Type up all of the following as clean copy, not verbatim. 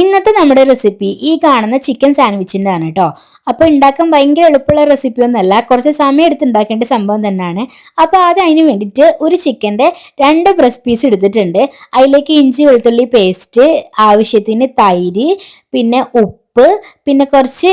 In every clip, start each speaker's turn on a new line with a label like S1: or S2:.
S1: ഇന്നത്തെ നമ്മുടെ റെസിപ്പി ഈ കാണുന്ന ചിക്കൻ സാൻഡ്വിച്ചിൻ്റെ ആണ് കേട്ടോ. അപ്പോൾ ഉണ്ടാക്കാൻ ഭയങ്കര എളുപ്പമുള്ള റെസിപ്പി ഒന്നല്ല, കുറച്ച് സമയം എടുത്ത് ഉണ്ടാക്കേണ്ട സംഭവം തന്നെയാണ്. അപ്പോൾ അതിന് വേണ്ടിയിട്ട് ഒരു ചിക്കൻ്റെ 2 ബ്രസ്റ്റ് പീസ് എടുത്തിട്ടുണ്ട്. അതിലേക്ക് ഇഞ്ചി വെളുത്തുള്ളി പേസ്റ്റ്, ആവശ്യത്തിന് തൈര്, പിന്നെ ഉപ്പ്, പിന്നെ കുറച്ച്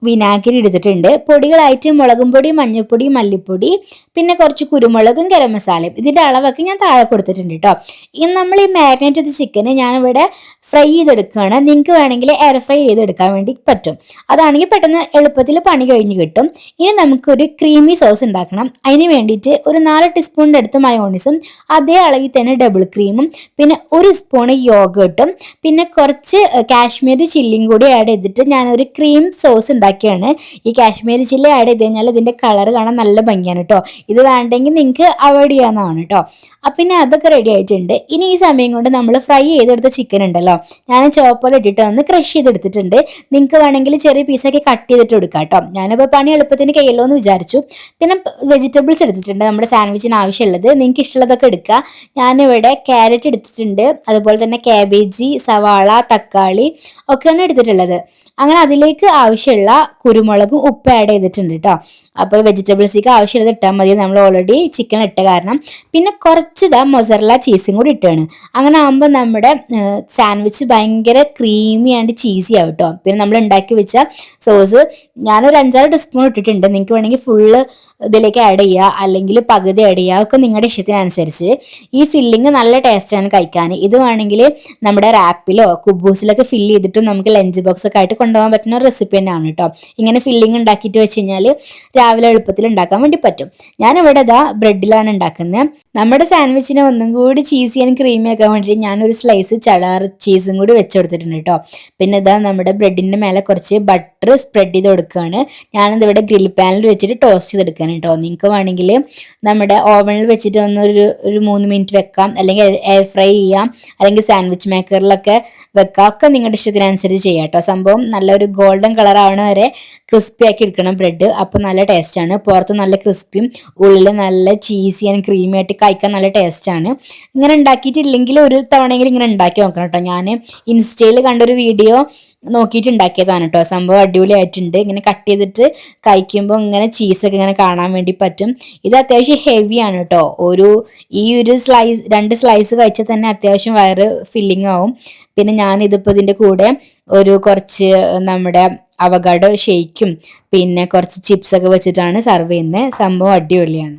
S1: വിനാഗിരി എടുത്തിട്ടുണ്ട്. പൊടികളായിട്ട് മുളകും പൊടി, മഞ്ഞൾപ്പൊടി, മല്ലിപ്പൊടി, പിന്നെ കുറച്ച് കുരുമുളകും ഗരം മസാലയും. ഇതിൻ്റെ അളവൊക്കെ ഞാൻ താഴെ കൊടുത്തിട്ടുണ്ട് കേട്ടോ. ഇനി നമ്മൾ ഈ മാരിനേറ്റ് ചെയ്ത ചിക്കന് ഞാനിവിടെ ഫ്രൈ ചെയ്തെടുക്കുകയാണ്. നിങ്ങൾക്ക് വേണമെങ്കിൽ എയർ ഫ്രൈ ചെയ്തെടുക്കാൻ വേണ്ടി പറ്റും. അതാണെങ്കിൽ പെട്ടെന്ന് എളുപ്പത്തിൽ പണി കഴിഞ്ഞ് കിട്ടും. ഇനി നമുക്കൊരു ക്രീമി സോസ് ഉണ്ടാക്കണം. അതിന് വേണ്ടിയിട്ട് ഒരു 4 ടീസ്പൂണിൻ്റെ അടുത്ത് മയോണീസും, അതേ അളവിൽ തന്നെ ഡബിൾ ക്രീമും, പിന്നെ 1 സ്പൂൺ യോഗട്ടും, പിന്നെ കുറച്ച് കാശ്മീരി ചില്ലിയും കൂടി ആഡ് ചെയ്തിട്ട് ഞാനൊരു ക്രീം സോസ് ഉണ്ടാക്കിയാണ്. ഈ കാശ്മീരി ചില്ലി ആഡ് ചെയ്ത് കഴിഞ്ഞാൽ ഇതിൻ്റെ കളർ കാണാൻ നല്ല ഭംഗിയാണ് കേട്ടോ. ഇത് വേണ്ടെങ്കിൽ നിങ്ങൾക്ക് അവോയ്ഡ് ചെയ്യാവുന്നതാണ് കേട്ടോ. അപ്പം പിന്നെ അതൊക്കെ റെഡി ആയിട്ടുണ്ട്. ഇനി ഈ സമയം കൊണ്ട് നമ്മൾ ഫ്രൈ ചെയ്തെടുത്ത ചിക്കൻ ഉണ്ടല്ലോ, ഞാൻ ചോപ്പറിൽ ഇട്ടിട്ട് ഒന്ന് ക്രഷ് ചെയ്തെടുത്തിട്ടുണ്ട്. നിങ്ങൾക്ക് വേണമെങ്കിൽ ചെറിയ പീസൊക്കെ കട്ട് ചെയ്തിട്ട് എടുക്കാം കേട്ടോ. ഞാനിപ്പോൾ പണി എളുപ്പത്തിന് കഴിയല്ലോ എന്ന് വിചാരിച്ചു. പിന്നെ വെജിറ്റബിൾസ് എടുത്തിട്ടുണ്ട്, നമ്മുടെ സാൻഡ്വിച്ചിന് ആവശ്യമുള്ളത്. നിങ്ങൾക്ക് ഇഷ്ടമുള്ളതൊക്കെ എടുക്കുക. ഞാനിവിടെ ക്യാരറ്റ് എടുത്തിട്ടുണ്ട്, അതുപോലെ തന്നെ കാബേജ്, സവാള, തക്കാളി ഒക്കെയാണ് എടുത്തിട്ടുള്ളത്. അങ്ങനെ അതിലേക്ക് ആവശ്യമുള്ള കുരുമുളകും ഉപ്പ് ആഡ് ചെയ്തിട്ടുണ്ട് കേട്ടോ. അപ്പോൾ വെജിറ്റബിൾസിലേക്ക് ആവശ്യമുള്ളത് ഇട്ടാൽ മതി, നമ്മൾ ഓൾറെഡി ചിക്കൻ ഇട്ട കാരണം. പിന്നെ കുറച്ച് മൊസറല്ല ചീസും കൂടി ഇട്ടാണ്. അങ്ങനെ ആകുമ്പോൾ നമ്മുടെ സാൻഡ്വിച്ച് ഭയങ്കര ക്രീമി ആൻഡ് ചീസി ആവും കേട്ടോ. പിന്നെ നമ്മൾ ഉണ്ടാക്കി വെച്ച സോസ് ഞാനൊരു 5-6 ടീസ്പൂൺ ഇട്ടിട്ടുണ്ട്. നിങ്ങൾക്ക് വേണമെങ്കിൽ ഫുള്ള് ഇതിലേക്ക് ആഡ് ചെയ്യുക, അല്ലെങ്കിൽ പകുതി ആഡ് ചെയ്യുക, ഒക്കെ നിങ്ങളുടെ ഇഷ്ടത്തിനനുസരിച്ച്. ഈ ഫില്ലിങ് നല്ല ടേസ്റ്റാണ് കഴിക്കാൻ. ഇത് വേണമെങ്കിൽ നമ്മുടെ റാപ്പിലോ കുബൂസിലൊക്കെ ഫില്ല് ചെയ്തിട്ടും നമുക്ക് ലഞ്ച് ബോക്സ് ഒക്കെ ആയിട്ട് കൊണ്ടുപോകാൻ പറ്റുന്ന ഒരു റെസിപ്പി തന്നെയാണ് കേട്ടോ. ഇങ്ങനെ ഫില്ലിങ് ഉണ്ടാക്കിയിട്ട് വെച്ച് കഴിഞ്ഞാൽ രാവിലെ എളുപ്പത്തിൽ ഉണ്ടാക്കാൻ വേണ്ടി പറ്റും. ഞാനിവിടെ ഇതാ ബ്രെഡിലാണ് ഉണ്ടാക്കുന്നത്. നമ്മുടെ സാൻഡ്വിച്ചിനെ ഒന്നും കൂടി ചീസി ആൻഡ് ക്രീമി ആക്കാൻ വേണ്ടിയിട്ട് ഞാനൊരു സ്ലൈസ് ചടാർ ചീസും കൂടി വെച്ചെടുത്തിട്ടുണ്ട് കേട്ടോ. പിന്നെ ഇതാ നമ്മുടെ ബ്രെഡിൻ്റെ മേലെ കുറച്ച് ബട്ടർ സ്പ്രെഡ് ചെയ്ത് കൊടുക്കുകയാണ്. ഞാനിത് ഇവിടെ ഗ്രിൽ പാനിൽ വെച്ചിട്ട് ടോസ്റ്റ് ചെയ്തെടുക്കാൻ കേട്ടോ. നിങ്ങൾക്ക് വേണമെങ്കിൽ നമ്മുടെ ഓവനിൽ വെച്ചിട്ട് ഒരു 3 മിനിറ്റ് വെക്കാം, അല്ലെങ്കിൽ എയർ ഫ്രൈ ചെയ്യാം, അല്ലെങ്കിൽ സാൻഡ്വിച്ച് മേക്കറിലൊക്കെ വെക്കാം. ഒക്കെ നിങ്ങളുടെ ഇഷ്ടത്തിനനുസരിച്ച് ചെയ്യാം കേട്ടോ. സംഭവം നല്ലൊരു ഗോൾഡൻ കളർ ആവണ വരെ ക്രിസ്പി ആക്കി എടുക്കണം ബ്രെഡ്. അപ്പോൾ നല്ല ടേസ്റ്റാണ്. പുറത്ത് നല്ല ക്രിസ്പിയും ഉള്ളിൽ നല്ല ചീസി ആൻഡ് ക്രീമി ആയിട്ട് കഴിക്കാൻ നല്ല ടേസ്റ്റാണ്. ഇങ്ങനെ ഉണ്ടാക്കിയിട്ടില്ലെങ്കിൽ ഒരു തവണയെങ്കിലും ഇങ്ങനെ ഉണ്ടാക്കി നോക്കണം കേട്ടോ. ഞാൻ ഇൻസ്റ്റയിൽ കണ്ടൊരു വീഡിയോ നോക്കിയിട്ട് ഉണ്ടാക്കിയതാണ് കേട്ടോ. സംഭവം അടിപൊളിയായിട്ടുണ്ട്. ഇങ്ങനെ കട്ട് ചെയ്തിട്ട് കഴിക്കുമ്പോൾ ഇങ്ങനെ ചീസൊക്കെ ഇങ്ങനെ കാണാൻ വേണ്ടി പറ്റും. ഇത് അത്യാവശ്യം ഹെവിയാണ് കേട്ടോ. ഈ ഒരു സ്ലൈസ് 2 സ്ലൈസ് കഴിച്ചാൽ തന്നെ അത്യാവശ്യം വയറ് ഫില്ലിംഗ് ആവും. പിന്നെ ഞാനിതിപ്പോൾ ഇതിൻ്റെ കൂടെ കുറച്ച് നമ്മുടെ അവകാഡോ ഷേക്കും പിന്നെ കുറച്ച് ചിപ്സ് ഒക്കെ വെച്ചിട്ടാണ് സർവ് ചെയ്യുന്നത്. സംഭവം അടിപൊളിയാണ്.